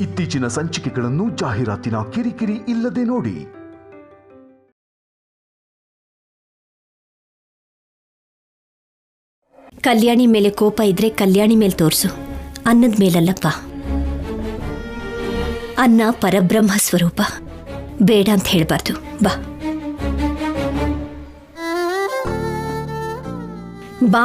ಇತ್ತೀಚಿನ ಸಂಚಿಕೆಗಳನ್ನು ಜಾಹೀರಾತಿನ ಕಿರಿಕಿರಿ ಇಲ್ಲದೆ ನೋಡಿ. ಕಲ್ಯಾಣಿ ಮೇಲೆ ಕೋಪ ಇದ್ರೆ ಕಲ್ಯಾಣಿ ಮೇಲೆ ತೋರ್ಸು, ಅನ್ನದ ಮೇಲಲ್ಲಪ್ಪ. ಅನ್ನ ಪರಬ್ರಹ್ಮ ಸ್ವರೂಪ, ಬೇಡ ಅಂತ ಹೇಳ್ಬಾರ್ದು. ಬಾ ಬಾ.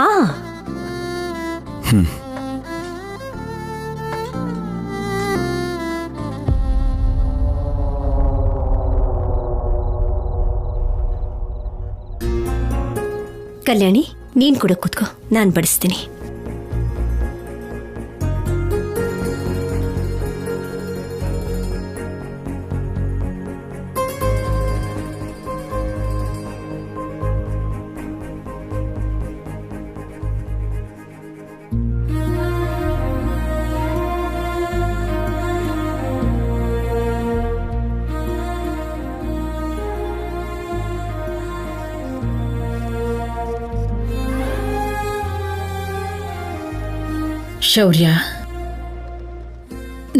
ಕಲ್ಯಾಣಿ, ನೀನ್ ಕೂಡ ಕೂತ್ಕೋ, ನಾನು ಬಡಿಸ್ತೀನಿ. ಶೌರ್ಯ,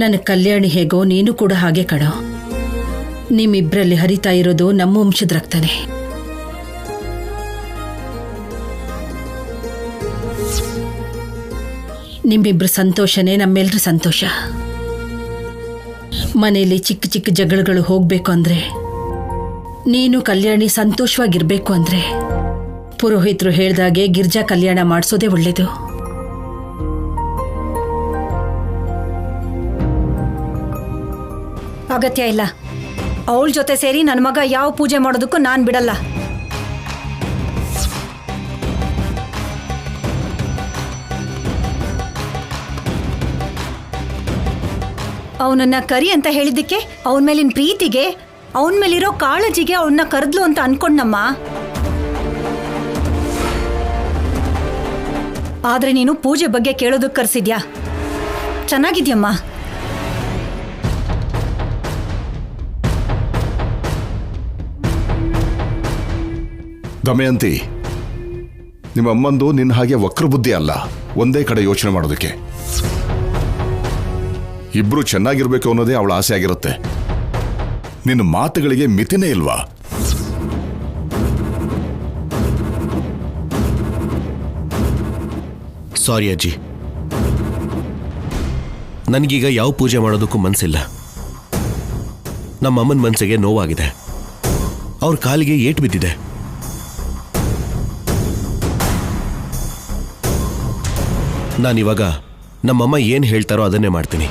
ನನ್ನ ಕಲ್ಯಾಣಿ ಹೇಗೋ ನೀನು ಕೂಡ ಹಾಗೆ ಕಣೋ. ನಿಮ್ಮಿಬ್ರಲ್ಲಿ ಹರಿತಾ ಇರೋದು ನಮ್ಮ ವಂಶದ ರಕ್ತನೇ. ನಿಮ್ಮಿಬ್ರ ಸಂತೋಷನೇ ನಮ್ಮೆಲ್ರ ಸಂತೋಷ. ಮನೆಯಲ್ಲಿ ಚಿಕ್ಕ ಚಿಕ್ಕ ಜಗಳಗಳು ಹೋಗ್ಬೇಕು ಅಂದ್ರೆ, ನೀನು ಕಲ್ಯಾಣಿ ಸಂತೋಷವಾಗಿರ್ಬೇಕು ಅಂದ್ರೆ, ಪುರೋಹಿತರು ಹೇಳ್ದಾಗೆ ಗಿರ್ಜಾ ಕಲ್ಯಾಣ ಮಾಡಿಸೋದೇ ಒಳ್ಳೇದು. ಅಗತ್ಯ ಇಲ್ಲ. ಅವಳ ಜೊತೆ ಸೇರಿ ನನ್ನ ಮಗ ಯಾವ ಪೂಜೆ ಮಾಡೋದಕ್ಕೂ ನಾನು ಬಿಡಲ್ಲ. ಅವನನ್ನ ಕರಿ ಅಂತ ಹೇಳಿದ್ದಕ್ಕೆ, ಅವನ ಮೇಲಿನ ಪ್ರೀತಿಗೆ, ಅವನ ಮೇಲಿರೋ ಕಾಳಜಿಗೆ ಅವನ್ನ ಕರೆದ್ಲು ಅಂತ ಅನ್ಕೊಂಡಮ್ಮ. ಆದ್ರೆ ನೀನು ಪೂಜೆ ಬಗ್ಗೆ ಕೇಳೋದಕ್ಕೆ ಕರೆಸಿದ್ಯಾ. ಚೆನ್ನಾಗಿದ್ಯಮ್ಮ. ದಮಯಂತಿ, ನಿಮ್ಮ ಅಮ್ಮಂದು ನಿನ್ನ ಹಾಗೆ ವಕ್ರ ಬುದ್ಧಿ ಅಲ್ಲ, ಒಂದೇ ಕಡೆ ಯೋಚನೆ ಮಾಡೋದಕ್ಕೆ. ಇಬ್ರು ಚೆನ್ನಾಗಿರ್ಬೇಕು ಅನ್ನೋದೇ ಅವಳ ಆಸೆ ಆಗಿರುತ್ತೆ. ನಿನ್ನ ಮಾತುಗಳಿಗೆ ಮಿತಿನೇ ಇಲ್ವಾ? ಸಾರಿ ಅಜ್ಜಿ, ನನಗೀಗ ಯಾವ ಪೂಜೆ ಮಾಡೋದಕ್ಕೂ ಮನಸ್ಸಿಲ್ಲ. ನಮ್ಮ ಅಮ್ಮನ ಮನಸ್ಸಿಗೆ ನೋವಾಗಿದೆ, ಅವ್ರ ಕಾಲಿಗೆ ಏಟು ಬಿದ್ದಿದೆ. ನಾನಿವಾಗ ನಮ್ಮಮ್ಮ ಏನು ಹೇಳ್ತಾರೋ ಅದನ್ನೇ ಮಾಡ್ತೀನಿ.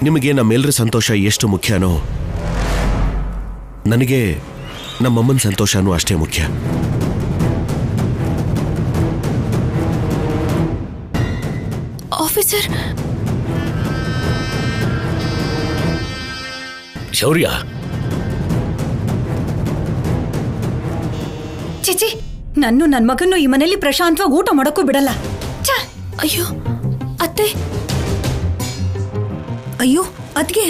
ನಿಮಗೆ ನಮ್ಮೆಲ್ಲರ ಸಂತೋಷ ಎಷ್ಟು ಮುಖ್ಯನೋ, ನನಗೆ ನಮ್ಮಮ್ಮನ ಸಂತೋಷನೂ ಅಷ್ಟೇ ಮುಖ್ಯ. ಆಫೀಸರ್, ಶೌರ್ಯ, ಚಿಚಿ, ನನ್ನ ಮಗನ್ನು ಈ ಮನೆಯಲ್ಲಿ ಪ್ರಶಾಂತವಾಗಿ ಊಟ ಮಾಡೋಕ್ಕೂ ಬಿಡಲ್ಲ. ಅಯ್ಯೋ ಅತ್ತೆ, ಅಯ್ಯೋ ಅದ್ಗೆ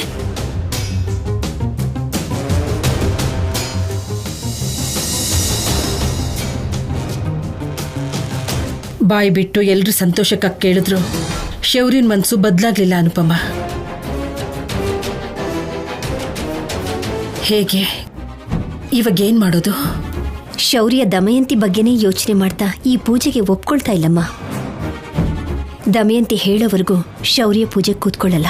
ಬಾಯಿ ಬಿಟ್ಟು ಎಲ್ರು ಸಂತೋಷಕ್ಕೆ ಕೇಳಿದ್ರು. ಶೌರ್ಯನ ಮನಸ್ಸು ಬದಲಾಗ್ಲಿಲ್ಲ ಅನುಪಮ. ಹೇಗೆ ಇವಾಗೇನ್ ಮಾಡೋದು? ಶೌರ್ಯ ದಮಯಂತಿ ಬಗ್ಗೆನೇ ಯೋಚನೆ ಮಾಡ್ತಾ ಈ ಪೂಜೆಗೆ ಒಪ್ಕೊಳ್ತಾ ಇಲ್ಲಮ್ಮ. ದಮಯಂತಿ ಹೇಳೋವರೆಗೂ ಶೌರ್ಯ ಪೂಜೆ ಕೂತ್ಕೊಳ್ಳಲ್ಲ.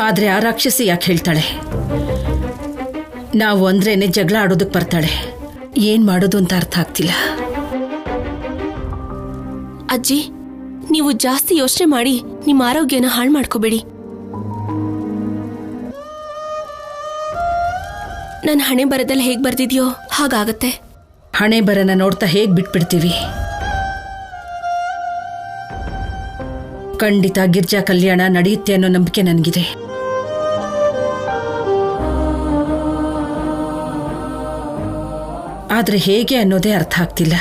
ಆದ್ರೆ ಆ ರಾಕ್ಷಸಿ ಯಾಕೆ ಹೇಳ್ತಾಳೆ? ನಾವು ಅಂದ್ರೇನೆ ಜಗಳ ಆಡೋದಕ್ಕೆ ಬರ್ತಾಳೆ. ಏನ್ ಮಾಡೋದು ಅಂತ ಅರ್ಥ ಆಗ್ತಿಲ್ಲ. ಅಜ್ಜಿ, ನೀವು ಜಾಸ್ತಿ ಯೋಚನೆ ಮಾಡಿ ನಿಮ್ಮ ಆರೋಗ್ಯನ ಹಾಳು ಮಾಡ್ಕೋಬೇಡಿ. ನನ್ನ ಹಣೆ ಬರದಲ್ಲಿ ಹೇಗೆ ಬರ್ದಿದ್ಯೋ ಹಾಗಾಗತ್ತೆ. ಹಣೆ ಬರನ ನೋಡ್ತಾ ಹೇಗ್ ಬಿಟ್ಬಿಡ್ತೀವಿ? ಖಂಡಿತ ಗಿರ್ಜಾ ಕಲ್ಯಾಣ ನಡೆಯುತ್ತೆ ಅನ್ನೋ ನಂಬಿಕೆ ನನಗಿದೆ. ಆದ್ರೆ ಹೇಗೆ ಅನ್ನೋದೇ ಅರ್ಥ ಆಗ್ತಿಲ್ಲ.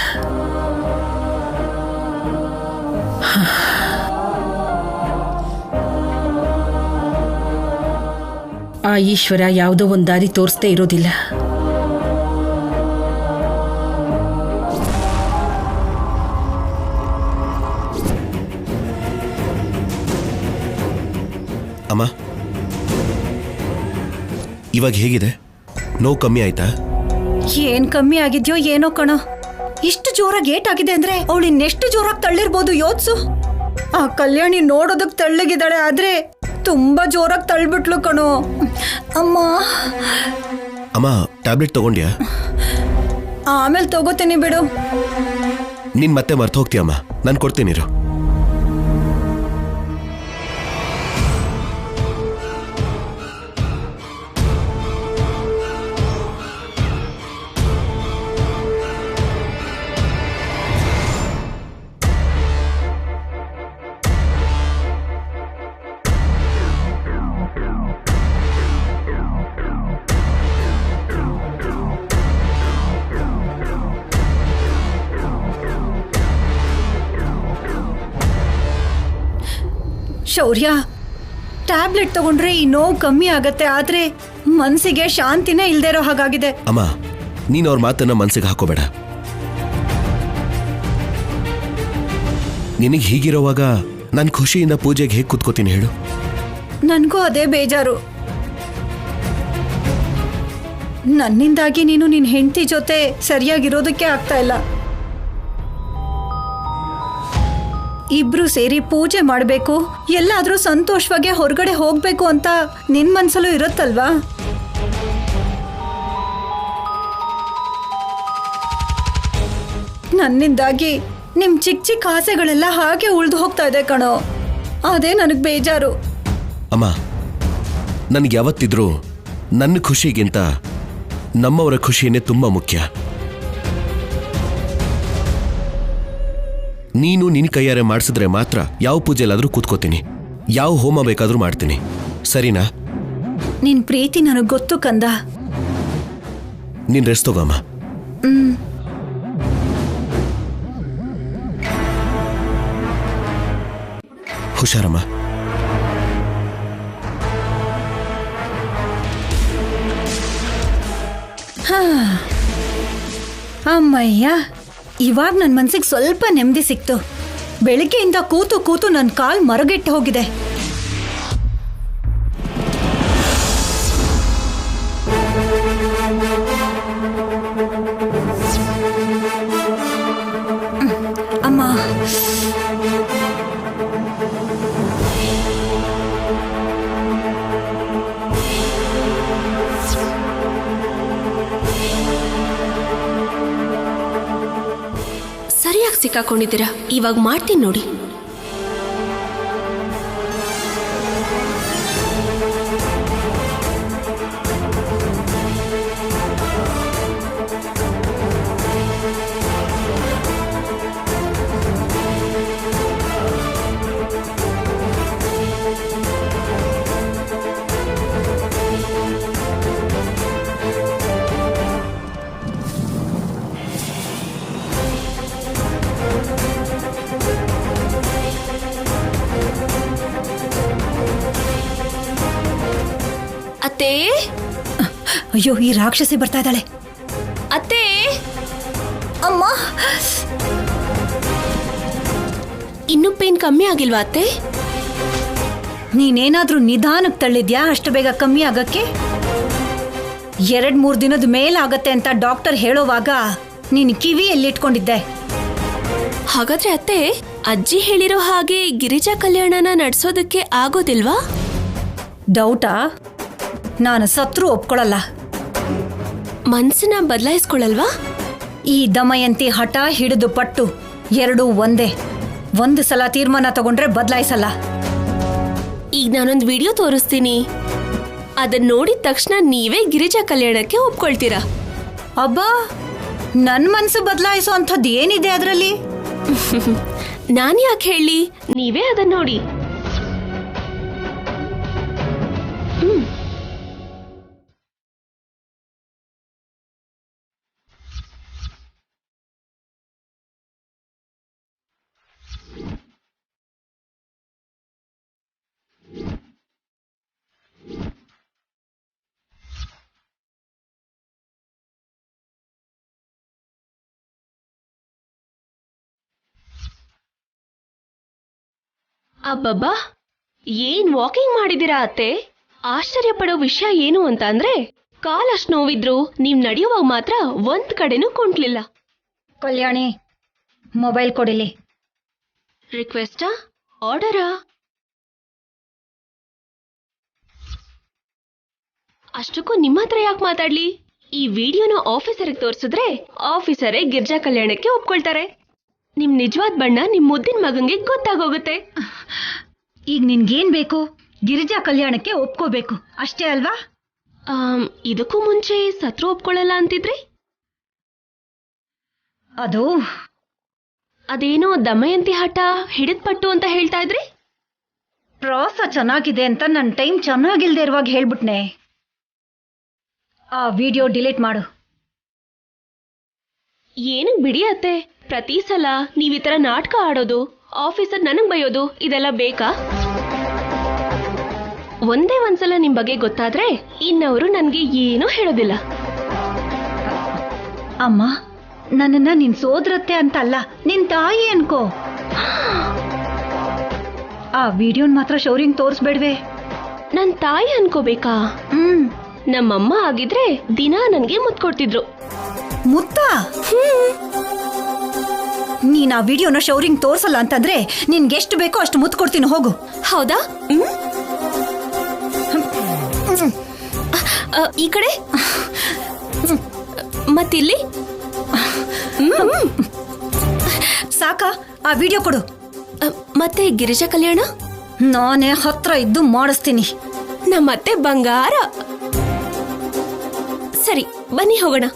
ಆ ಈಶ್ವರ ಯಾವುದೋ ಒಂದು ದಾರಿ ತೋರಿಸ್ದೇ ಇರೋದಿಲ್ಲ. ಅಮ್ಮ, ಇವಾಗ ಹೇಗಿದೆ? ನೋವು ಕಮ್ಮಿ ಆಯ್ತಾ? ಏನ್ ಕಮ್ಮಿ ಆಗಿದ್ಯೋ ಏನೋ ಕಣೋ. ಇಷ್ಟು ಜೋರಾಗಿ ಏಟಾಗಿದೆ ಅಂದ್ರೆ ಅವಳು ಇನ್ನೆಷ್ಟು ಜೋರಾಗಿ ತಳ್ಳಿರ್ಬೋದು ಯೋಚ್ಸು. ಆ ಕಲ್ಯಾಣಿ ನೋಡೋದಕ್ ತಳ್ಳಗಿದ್ದಾಳೆ, ಆದ್ರೆ ತುಂಬಾ ಜೋರಾಗಿ ತಳ್ಬಿಟ್ಲು ಕಣೋ. ಅಮ್ಮ ಅಮ್ಮ, ಟ್ಯಾಬ್ಲೆಟ್ ತಗೊಂಡ್ಯಾ? ಆಮೇಲೆ ತಗೋತೀನಿ ಬಿಡು. ನೀನ್ ಮತ್ತೆ ಮರ್ತು ಹೋಗ್ತೀಯಮ್ಮ, ನಾನು ಕೊಡ್ತೀನಿರು. ಶೌರ್ಯ, ಟ್ಯಾಬ್ಲೆಟ್ ತಗೊಂಡ್ರೆ ಈ ನೋವು ಕಮ್ಮಿ ಆಗತ್ತೆ, ಆದ್ರೆ ಮನ್ಸಿಗೆ ಶಾಂತಿನೇ ಇಲ್ದೇ ಇರೋ ಹಾಗಾಗಿದೆ. ಅಮ್ಮ, ನೀನ್ ಅವ್ರ ಮಾತನ್ನ ಮನ್ಸಿಗೆ ಹಾಕೋಬೇಡ. ನಿನಗೆ ಹೀಗಿರೋವಾಗ ನಾನು ಖುಷಿಯಿಂದ ಪೂಜೆಗೆ ಹೇಗೆ ಕೂತ್ಕೋತೀನಿ ಹೇಳು? ನನ್ಗೂ ಅದೇ ಬೇಜಾರು. ನನ್ನಿಂದಾಗಿ ನೀನು ನಿನ್ ಹೆಂಡತಿ ಜೊತೆ ಸರಿಯಾಗಿರೋದಕ್ಕೆ ಆಗ್ತಾ ಇಲ್ಲ. ಇಬ್ರು ಸೇರಿ ಪೂಜೆ ಮಾಡಬೇಕು, ಎಲ್ಲಾದ್ರೂ ಸಂತೋಷವಾಗಿ ಹೊರಗಡೆ ಹೋಗ್ಬೇಕು ಅಂತ ನಿನ್ ಮನ್ಸಲ್ಲೂ ಇರುತ್ತಲ್ವಾ? ನನ್ನಿಂದಾಗಿ ನಿಮ್ ಚಿಕ್ಕ ಚಿಕ್ಕ ಆಸೆಗಳೆಲ್ಲ ಹಾಗೆ ಉಳ್ದು ಹೋಗ್ತಾ ಇದೆ ಕಣೋ. ಅದೇ ನನಗ್ ಬೇಜಾರು. ಅಮ್ಮ, ನನಗೆ ಯಾವತ್ತಿದ್ರೂ ನನ್ನ ಖುಷಿಗಿಂತ ನಮ್ಮವರ ಖುಷಿಯೇ ತುಂಬಾ ಮುಖ್ಯ. ನೀನು ನಿನ್ನ ಕೈಯಾರೆ ಮಾಡಿಸಿದ್ರೆ ಮಾತ್ರ ಯಾವ ಪೂಜೆಲಾದ್ರೂ ಕೂತ್ಕೋತೀನಿ, ಯಾವ ಹೋಮ ಬೇಕಾದ್ರೂ ಮಾಡ್ತೀನಿ, ಸರಿನಾ? ನಿನ್ ಪ್ರೀತಿ ನನಗ್ ಗೊತ್ತು ಕಂದ. ನೀನ್ ರೆಸ್ಟ್ ತಗೋಮ್ಮ. ಹುಷಾರಮ್ಮ. ಅಮ್ಮಯ್ಯ, ಇವಾಗ ನನ್ನ ಮನ್ಸಿಗೆ ಸ್ವಲ್ಪ ನೆಮ್ಮದಿ ಸಿಕ್ತು. ಬೆಳಿಗ್ಗೆಯಿಂದ ಕೂತು ಕೂತು ನನ್ನ ಕಾಲ್ ಮರಗೆಟ್ಟು ಹೋಗಿದೆ. ಅಮ್ಮ, ಸರಿಯಾಗಿ ಸಿಕ್ಕಾಕೊಂಡಿದ್ದೀರಾ. ಇವಾಗ ಮಾಡ್ತೀನಿ ನೋಡಿ. ಅತ್ತೆ, ಅಯ್ಯೋ, ಈ ರಾಕ್ಷಸಿ ಬರ್ತಾ ಇದ್ದಾಳೆ. ಅತ್ತೆ, ಅಮ್ಮ, ಇನ್ನೂ ಪೇನ್ ಕಮ್ಮಿ ಆಗಿಲ್ವಾ ಅತ್ತೆ? ನೀನೇನಾದ್ರೂ ನಿಧಾನಕ್ಕೆ ತಳ್ಳಿದ್ಯಾ ಅಷ್ಟು ಬೇಗ ಕಮ್ಮಿ ಆಗಕ್ಕೆ? 2-3 ದಿನದ ಮೇಲಾಗತ್ತೆ ಅಂತ ಡಾಕ್ಟರ್ ಹೇಳೋವಾಗ ನೀನು ಕಿವಿಯಲ್ಲಿಟ್ಕೊಂಡಿದ್ದೆ. ಹಾಗಾದ್ರೆ ಅತ್ತೆ, ಅಜ್ಜಿ ಹೇಳಿರೋ ಹಾಗೆ ಗಿರಿಜಾ ಕಲ್ಯಾಣನ ನಡೆಸೋದಕ್ಕೆ ಆಗೋದಿಲ್ವಾ? ಡೌಟಾ? ನಾನು ಸತ್ರು ಒಪ್ಕೊಳ್ಳಲ್ಲ. ಮನ್ಸನ್ನ ಬದಲಾಯಿಸ್ಕೊಳ್ಳಲ್ವಾ? ಈ ದಮಯಂತಿ ಹಠ ಹಿಡಿದು ಪಟ್ಟು ಎರಡೂ ಒಂದೇ. ಒಂದು ಸಲ ತೀರ್ಮಾನ ತಗೊಂಡ್ರೆ ಬದಲಾಯಿಸಲ್ಲ. ಈಗ ನಾನೊಂದು ವಿಡಿಯೋ ತೋರಿಸ್ತೀನಿ, ಅದನ್ನ ನೋಡಿದ ತಕ್ಷಣ ನೀವೇ ಗಿರಿಜಾ ಕಲ್ಯಾಣಕ್ಕೆ ಒಪ್ಕೊಳ್ತೀರಾ. ಅಬ್ಬಾ, ನನ್ ಮನ್ಸು ಬದಲಾಯಿಸೋ ಅಂಥದ್ದು ಏನಿದೆ ಅದರಲ್ಲಿ? ನಾನು ಯಾಕೆ ಹೇಳಿ, ನೀವೇ ಅದನ್ನ ನೋಡಿ. ಅಬ್ಬಬ್ಬಾ ಏನ್ ವಾಕಿಂಗ್ ಮಾಡಿದಿರಾ ಅತ್ತೆ? ಆಶ್ಚರ್ಯ ಪಡೋ ವಿಷಯ ಏನು ಅಂತ ಅಂದ್ರೆ ಕಾಲಷ್ಟು ನೋವಿದ್ರು ನೀವ್ ನಡೆಯುವಾಗ ಮಾತ್ರ ಒಂದ್ ಕಡೆನೂ ಕುಂಟ್ಲಿಲ್ಲ. ಕಲ್ಯಾಣಿ, ಮೊಬೈಲ್ ಕೊಡಿಲಿ. ರಿಕ್ವೆಸ್ಟಾ? ಆರ್ಡರಾ? ಅಷ್ಟಕ್ಕೂ ನಿಮ್ಮ ಹತ್ರ ಯಾಕೆ ಮಾತಾಡ್ಲಿ? ಈ ವಿಡಿಯೋನ ಆಫೀಸರ್ಗೆ ತೋರಿಸಿದ್ರೆ ಆಫೀಸರೇ ಗಿರ್ಜಾ ಕಲ್ಯಾಣಕ್ಕೆ ಒಪ್ಕೊಳ್ತಾರೆ. ನಿಮ್ ನಿಜವಾದ ಬಣ್ಣ ನಿಮ್ ಮುದ್ದಿನ ಮಗಂಗೆ ಗೊತ್ತಾಗೋಗುತ್ತೆ. ಈಗ ನಿನ್ಗೇನ್ ಬೇಕು? ಗಿರಿಜಾ ಕಲ್ಯಾಣಕ್ಕೆ ಒಪ್ಕೋಬೇಕು ಅಷ್ಟೇ ಅಲ್ವಾ? ಇದಕ್ಕೂ ಮುಂಚೆ ಸತ್ರು ಒಪ್ಕೊಳ್ಳಲ್ಲ ಅಂತಿದ್ರಿ? ಅದೇನೋ ದಮಯಂತಿ ಹಠ ಹಿಡಿದ್ ಪಟ್ಟು ಅಂತ ಹೇಳ್ತಾ ಇದ್ರಿ. ಪ್ರಾಸ ಚೆನ್ನಾಗಿದೆ ಅಂತ ನನ್ನ ಟೈಮ್ ಚೆನ್ನಾಗಿಲ್ದೇ ಇರುವಾಗ ಹೇಳ್ಬಿಟ್ನೆ. ಆ ವಿಡಿಯೋ ಡಿಲೀಟ್ ಮಾಡು. ಏನಕ್ ಬಿಡಿ ಅತ್ತೆ, ಪ್ರತಿ ಸಲ ನೀವ್ ಈ ತರ ನಾಟಕ ಆಡೋದು, ಆಫೀಸರ್ ನನಗ್ ಬೈಯೋದು ಇದೆಲ್ಲ ಬೇಕಾ? ಒಂದೇ ಒಂದ್ಸಲ ನಿಮ್ ಬಗ್ಗೆ ಗೊತ್ತಾದ್ರೆ ಇನ್ನವರು ನನ್ಗೆ ಏನೂ ಹೇಳೋದಿಲ್ಲ. ಅಮ್ಮ, ನನ್ನನ್ನ ನಿನ್ ಸೋದರತ್ತೆ ಅಂತಲ್ಲ, ನಿನ್ ತಾಯಿ ಅನ್ಕೋ. ಆ ವಿಡಿಯೋನ್ ಮಾತ್ರ ಶೌರ್ಯಂಗ್ ತೋರಿಸ್ಬೇಡ್ವೆ. ನನ್ ತಾಯಿ ಅನ್ಕೋಬೇಕಾ? ನಮ್ಮಮ್ಮ ಆಗಿದ್ರೆ ದಿನ ನನ್ಗೆ ಮುತ್ತು ಕೊಡ್ತಿದ್ರು. ಮುತ್ತ? ನೀನ್ ಆ ವಿಡಿಯೋನ ಶೌರ್ಯಂಗ್ ತೋರ್ಸಲ್ಲ ಅಂತಂದ್ರೆ ನಿನ್ಗೆಷ್ಟು ಬೇಕೋ ಅಷ್ಟು ಮುತ್ತು ಕೊಡ್ತೀನಿ, ಹೋಗು. ಹೌದಾ? ಈ ಕಡೆ ಮತ್ತಿಲ್ಲಿ ಸಾಕ? ಆ ವಿಡಿಯೋ ಕೊಡು. ಮತ್ತೆ ಗಿರಿಜಾ ಕಲ್ಯಾಣ ನಾನೇ ಹತ್ರ ಇದ್ದು ಮಾಡಿಸ್ತೀನಿ. ನಮ್ಮತ್ತೆ ಬಂಗಾರ. ಸರಿ, ಬನ್ನಿ ಹೋಗೋಣ.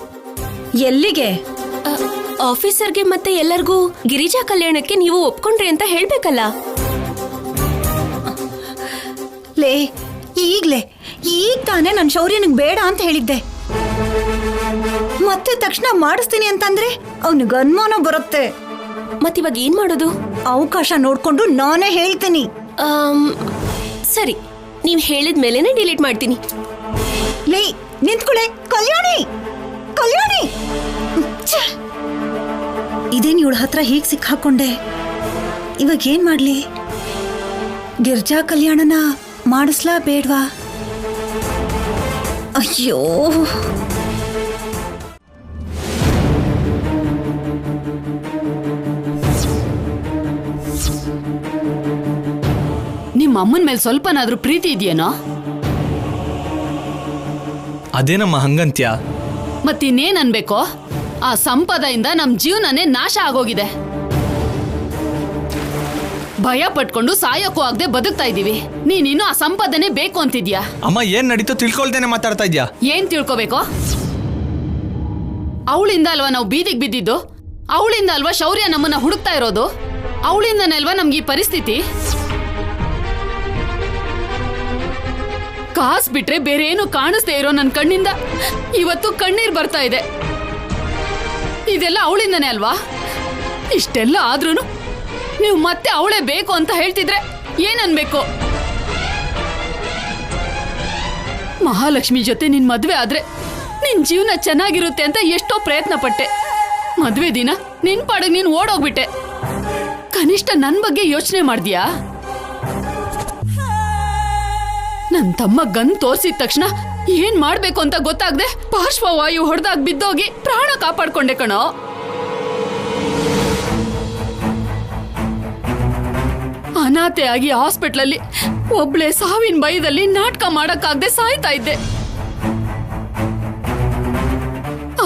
ಎಲ್ಲಿಗೆ? ಆಫೀಸರ್ಗೆ ಮತ್ತೆ ಎಲ್ಲರಿಗೂ ಗಿರಿಜಾ ಕಲ್ಯಾಣಕ್ಕೆ ನೀವು ಒಪ್ಕೊಂಡ್ರಿ ಅಂತ ಹೇಳ್ಬೇಕಲ್ಲ. ಲೇ, ಈಗ ತಾನೇ ನನ್ ಶೌರ್ಯನಿಗೆ ಬೇಡ ಅಂತ ಹೇಳಿದ್ದೆ. ಮತ್ತೆ ತಕ್ಷಣ ಮಾಡಿಸ್ತೀನಿ ಅಂತಂದ್ರೆ ಅವನಿಗೆ ಅನುಮಾನ ಬರುತ್ತೆ. ಮತ್ತಿವಾಗ ಏನ್ ಮಾಡೋದು? ಅವಕಾಶ ನೋಡ್ಕೊಂಡು ನಾನೇ ಹೇಳ್ತೀನಿ. ಸರಿ, ನೀವ್ ಹೇಳಿದ ಮೇಲೆನೆ ಡಿಲೀಟ್ ಮಾಡ್ತೀನಿ. ಲೇ, ನಿಂತ್ಕೊಳ್ಳೆ. ಕಲ್ಯಾಣಿ, ಕಲ್ಯಾಣಿ! ಇದೇನ್ ಇವಳ ಹತ್ರ ಹೀಗ್ ಸಿಕ್ಕಾಕೊಂಡೆ? ಇವಾಗ ಏನ್ ಮಾಡ್ಲಿ? ಗಿರ್ಜಾ ಕಲ್ಯಾಣನ ಮಾಡಿಸ್ಲಾ ಬೇಡ್ವಾ? ಅಯ್ಯೋ, ನಿಮ್ಮ ಅಮ್ಮನ ಮೇಲೆ ಸ್ವಲ್ಪನಾದ್ರೂ ಪ್ರೀತಿ ಇದೆಯೇನೋ? ಅದೇನಮ್ಮ ಹಂಗಂತ್ಯ? ಮತ್ತಿನ್ನೇನ್ ಅನ್ಬೇಕೋ? ಆ ಸಂಪದದಿಂದ ನಮ್ ಜೀವನನೇ ನಾಶ ಆಗೋಗಿದೆ. ಭಯ ಪಟ್ಕೊಂಡು ಸಾಯಕ್ಕೂ ಆಗದೆ ಬದುಕ್ತಾ ಇದೀವಿ. ನೀನಿನ್ನು ಆ ಸಂಪದನೆ ಬೇಕು ಅಂತಿದ್ಯಾ? ಅಮ್ಮ, ಏನ್ ನಡೀತೋ ತಿಳ್ಕೊಳ್ತೇನೆ ಮಾತಾಡ್ತಾ ಇದ್ಯಾ? ಏನ್ ತಿಳ್ಕೊಬೇಕೋ? ಅವಳಿಂದ ಅಲ್ವಾ ನಾವು ಬೀದಿಗೆ ಬಿದ್ದಿದ್ದು? ಅವಳಿಂದ ಅಲ್ವಾ ಶೌರ್ಯ ನಮ್ಮನ್ನ ಹುಡುಕ್ತಾ ಇರೋದು? ಅವಳಿಂದನೇ ಅಲ್ವಾ ನಮ್ಗೆ ಈ ಪರಿಸ್ಥಿತಿ? ಕಾಸ್ ಬಿಟ್ರೆ ಬೇರೆ ಏನು ಕಾಣಿಸ್ದೇ ಇರೋ ನನ್ನ ಕಣ್ಣಿಂದ ಇವತ್ತು ಕಣ್ಣೀರ್ ಬರ್ತಾ ಇದೆ. ಇದೆಲ್ಲ ಅವಳಿಂದನೇ ಅಲ್ವಾ? ಇಷ್ಟೆಲ್ಲ ಆದ್ರೂನು ನೀವು ಮತ್ತೆ ಅವಳೇ ಬೇಕು ಅಂತ ಹೇಳ್ತಿದ್ರೆ ಏನನ್ಬೇಕು? ಮಹಾಲಕ್ಷ್ಮಿ ಜೊತೆ ನಿನ್ ಮದ್ವೆ ಆದ್ರೆ ನಿನ್ ಜೀವನ ಚೆನ್ನಾಗಿರುತ್ತೆ ಅಂತ ಎಷ್ಟೋ ಪ್ರಯತ್ನ ಪಟ್ಟೆ. ಮದ್ವೆ ದಿನ ನಿನ್ ಪಾಡಿಗೆ ನೀನ್ ಓಡೋಗ್ಬಿಟ್ಟೆ. ಕನಿಷ್ಠ ನನ್ ಬಗ್ಗೆ ಯೋಚನೆ ಮಾಡ್ದ್ಯಾ? ನನ್ ತಮ್ಮ ಗನ್ ತೋರ್ಸಿದ ತಕ್ಷಣ ಏನ್ ಮಾಡ್ಬೇಕು ಅಂತ ಗೊತ್ತಾಗದೆ ಪಾರ್ಶ್ವವಾಯು ಹೊಡೆದಾಗ ಬಿದ್ದೋಗಿ ಪ್ರಾಣ ಕಾಪಾಡ್ಕೊಂಡೆ ಕಣೋ. ಅನಾಥೆಯಾಗಿ ಹಾಸ್ಪಿಟ್ಲಲ್ಲಿ ಒಬ್ಳೆ ಸಾವಿನ ಭಯದಲ್ಲಿ ನಾಟಕ ಮಾಡಕ್ಕಾಗದೆ ಸಾಯ್ತಾ ಇದ್ದೆ.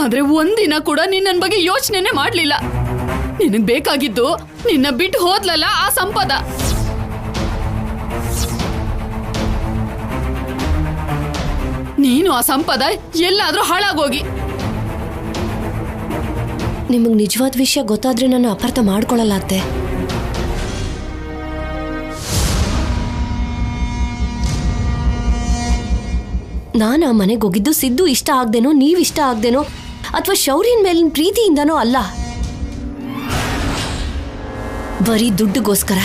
ಆದ್ರೆ ಒಂದಿನ ಕೂಡ ನೀನ್ ನನ್ ಬಗ್ಗೆ ಯೋಚನೆನೆ ಮಾಡ್ಲಿಲ್ಲ. ನಿನಗ್ ಬೇಕಾಗಿದ್ದು ನಿನ್ನ ಬಿಟ್ಟು ಹೋದ್ಲಲ್ಲ ಆ ಸಂಪದ. ನೀನು ಆ ಸಂಪದ ಎಲ್ಲಾದ್ರೂ ಹಾಳಾಗೋಗಿ. ನಿಮಗ್ ನಿಜವಾದ ವಿಷಯ ಗೊತ್ತಾದ್ರೆ ನಾನು ಅಪಾರ್ಥ ಮಾಡ್ಕೊಳ್ಳಲ್ಲ ಅತ್ತೆ. ನಾನು ಆ ಮನೆಗೆ ಹೋಗಿದ್ದು ಸಿದ್ದು ಇಷ್ಟ ಆಗ್ದೇನೋ, ನೀವಿಷ್ಟ ಆಗ್ದೇನೋ, ಅಥವಾ ಶೌರ್ಯನ್ ಮೇಲಿನ ಪ್ರೀತಿಯಿಂದನೋ ಅಲ್ಲ. ಬರೀ ದುಡ್ಡುಗೋಸ್ಕರ.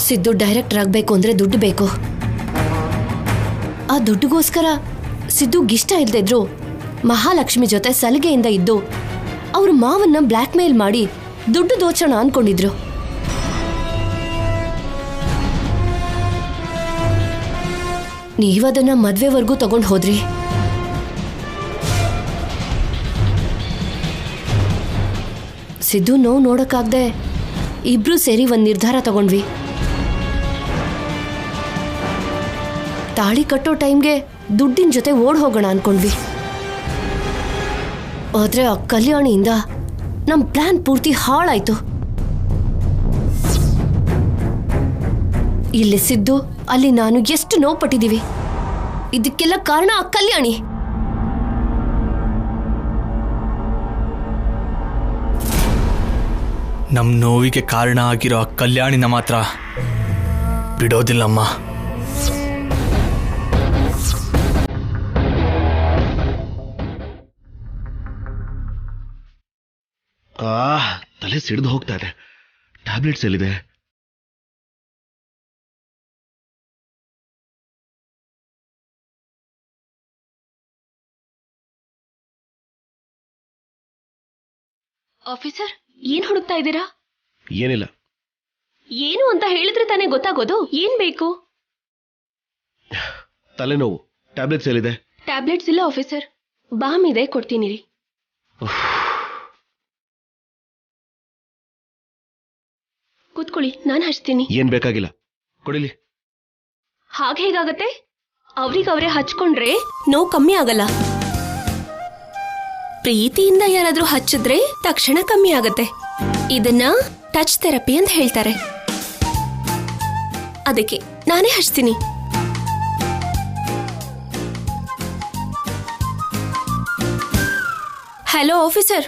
ಸಿದ್ದು ಡೈರೆಕ್ಟರ್ ಆಗ್ಬೇಕು ಅಂದ್ರೆ ದುಡ್ಡು ಬೇಕು. ಆ ದುಡ್ಡುಗೋಸ್ಕರ ಸಿದ್ದುಗಿಷ್ಟ ಇಲ್ದೇ ಇದ್ರು ಮಹಾಲಕ್ಷ್ಮಿ ಜೊತೆ ಸಲಿಗೆಯಿಂದ ಇದ್ದು ಅವ್ರ ಮಾವನ್ನ ಬ್ಲ್ಯಾಕ್ ಮೇಲ್ ಮಾಡಿ ದುಡ್ಡು ದೋಚೋಣ ಅನ್ಕೊಂಡಿದ್ರು. ನೀವದನ್ನ ಮದ್ವೆವರೆಗೂ ತಗೊಂಡು ಹೋದ್ರಿ. ಸಿದ್ದು ನೋವು ನೋಡಕ್ಕಾಗ್ದೆ ಇಬ್ರು ಸೇರಿ ಒಂದ್ ನಿರ್ಧಾರ ತಗೊಂಡ್ವಿ. ತಾಳಿ ಕಟ್ಟೋ ಟೈಮ್ಗೆ ದುಡ್ಡಿನ ಜೊತೆ ಓಡ್ ಹೋಗೋಣ ಅನ್ಕೊಂಡ್ವಿ. ಆದ್ರೆ ಆ ಕಲ್ಯಾಣಿಯಿಂದ ನಮ್ ಪ್ಲಾನ್ ಪೂರ್ತಿ ಹಾಳಾಯ್ತು. ಇಲ್ಲಿ ಸಿದ್ದು ಅಲ್ಲಿ ನಾನು ಎಷ್ಟು ನೋವು ಪಟ್ಟಿದೀವಿ. ಇದಕ್ಕೆಲ್ಲ ಕಾರಣ ಆ ಕಲ್ಯಾಣಿ. ನಮ್ ನೋವಿಗೆ ಕಾರಣ ಆಗಿರೋ ಆ ಕಲ್ಯಾಣಿನ ಮಾತ್ರ ಬಿಡೋದಿಲ್ಲಮ್ಮ. ತಲೆ ಸಿಡಿದು ಹೋಗ್ತಾ ಇದೆ. ಟ್ಯಾಬ್ಲೆಟ್ಸ್ ಎಲ್ಲಿದೆ? ಆಫೀಸರ್, ಏನ್ ಹುಡುಕ್ತಾ ಇದ್ದೀರಾ? ಏನಿಲ್ಲ. ಏನು ಅಂತ ಹೇಳಿದ್ರೆ ತಾನೇ ಗೊತ್ತಾಗೋದು. ಏನ್ ಬೇಕು? ತಲೆನೋವು. ಟ್ಯಾಬ್ಲೆಟ್ಸ್ ಎಲ್ಲಿದೆ? ಟ್ಯಾಬ್ಲೆಟ್ಸ್ ಇಲ್ಲ ಆಫೀಸರ್, ಬಾಮ್ ಇದೆ, ಕೊಡ್ತೀನಿ ರೀ. ಕೂತ್ಕೊಳ್ಳಿ, ನಾನು ಹಚ್ತೀನಿ. ಏನ್ ಬೇಕಾಗಿಲ್ಲ, ಕೊಡಿಲಿ. ಹಾಗೆ ಹೇಗಾಗತ್ತೆ? ಅವ್ರಿಗವ್ರೆ ಹಚ್ಕೊಂಡ್ರೆ ನೋವು ಕಮ್ಮಿ ಆಗಲ್ಲ. ಪ್ರೀತಿಯಿಂದ ಯಾರಾದ್ರೂ ಹಚ್ಚಿದ್ರೆ ತಕ್ಷಣ ಕಮ್ಮಿ ಆಗತ್ತೆ. ಇದನ್ನ ಟಚ್ ಥೆರಪಿ ಅಂತ ಹೇಳ್ತಾರೆ. ಅದಕ್ಕೆ ನಾನೇ ಹಚ್ತೀನಿ. ಹಲೋ ಆಫೀಸರ್,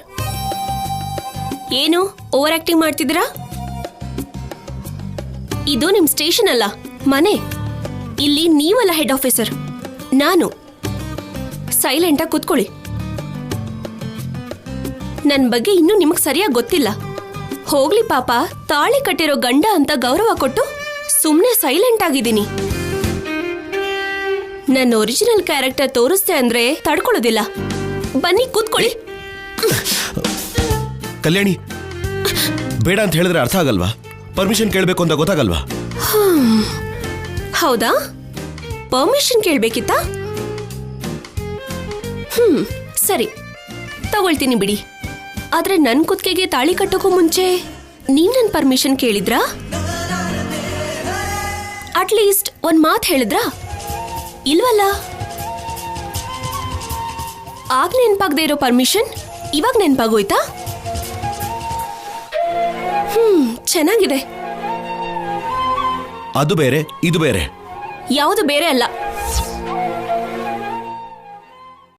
ಏನು ಓವರ್ ಆಕ್ಟಿಂಗ್ ಮಾಡ್ತಿದ್ದೀರಾ? ಇದು ನಿಮ್ ಸ್ಟೇಷನ್ ಅಲ್ಲ, ಮನೆ. ಇಲ್ಲಿ ನೀವಲ್ಲ ಹೆಡ್ ಆಫೀಸರ್, ನಾನು. ಸೈಲೆಂಟಾಗಿ ಕೂತ್ಕೊಳ್ಳಿ. ನನ್ ಬಗ್ಗೆ ಇನ್ನೂ ನಿಮಗ್ ಸರಿಯಾಗಿ ಗೊತ್ತಿಲ್ಲ. ಹೋಗ್ಲಿ ಪಾಪ, ತಾಳಿ ಕಟ್ಟಿರೋ ಗಂಡ ಅಂತ ಗೌರವ ಕೊಟ್ಟು ಸುಮ್ನೆ ಸೈಲೆಂಟ್ ಆಗಿದ್ದೀನಿ. ನನ್ನ ಒರಿಜಿನಲ್ ಕ್ಯಾರೆಕ್ಟರ್ ತೋರಿಸ್ತೆ ಅಂದ್ರೆ ತಡ್ಕೊಳ್ಳೋದಿಲ್ಲ. ಬನ್ನಿ ಕೂತ್ಕೊಳ್ಳಿ. ಕಲ್ಯಾಣಿ, ಬೇಡ ಅಂತ ಹೇಳಿದ್ರೆ ಅರ್ಥ ಆಗಲ್ವಾ? ಪರ್ಮಿಷನ್ ಕೇಳಬೇಕು ಅಂತ ಗೊತ್ತಾಗಲ್ವಾ? ಹೌದಾ, ಪರ್ಮಿಷನ್ ಕೇಳ್ಬೇಕಿತ್ತಾ? ಸರಿ, ತಗೊಳ್ತೀನಿ ಬಿಡಿ. ಆದ್ರೆ ನನ್ ಕುತ್ತಿಗೆಗೆ ತಾಳಿ ಕಟ್ಟೋಕ್ಕೂ ಮುಂಚೆ ನೀವ್ ನನ್ ಪರ್ಮಿಷನ್ ಕೇಳಿದ್ರಾ? ಅಟ್ಲೀಸ್ಟ್ ಒಂದ್ ಮಾತು ಹೇಳಿದ್ರಾ? ಇಲ್ವಲ್ಲ. ಆಗ ನೆನ್ಪಾಗದೆ ಇರೋ ಪರ್ಮಿಷನ್ ಇವಾಗ ನೆನ್ಪಾಗೋಯ್ತಾ? ಅದು ಬೇರೆ, ಇದು ಬೇರೆ. ಯಾವುದು ಬೇರೆ ಅಲ್ಲ.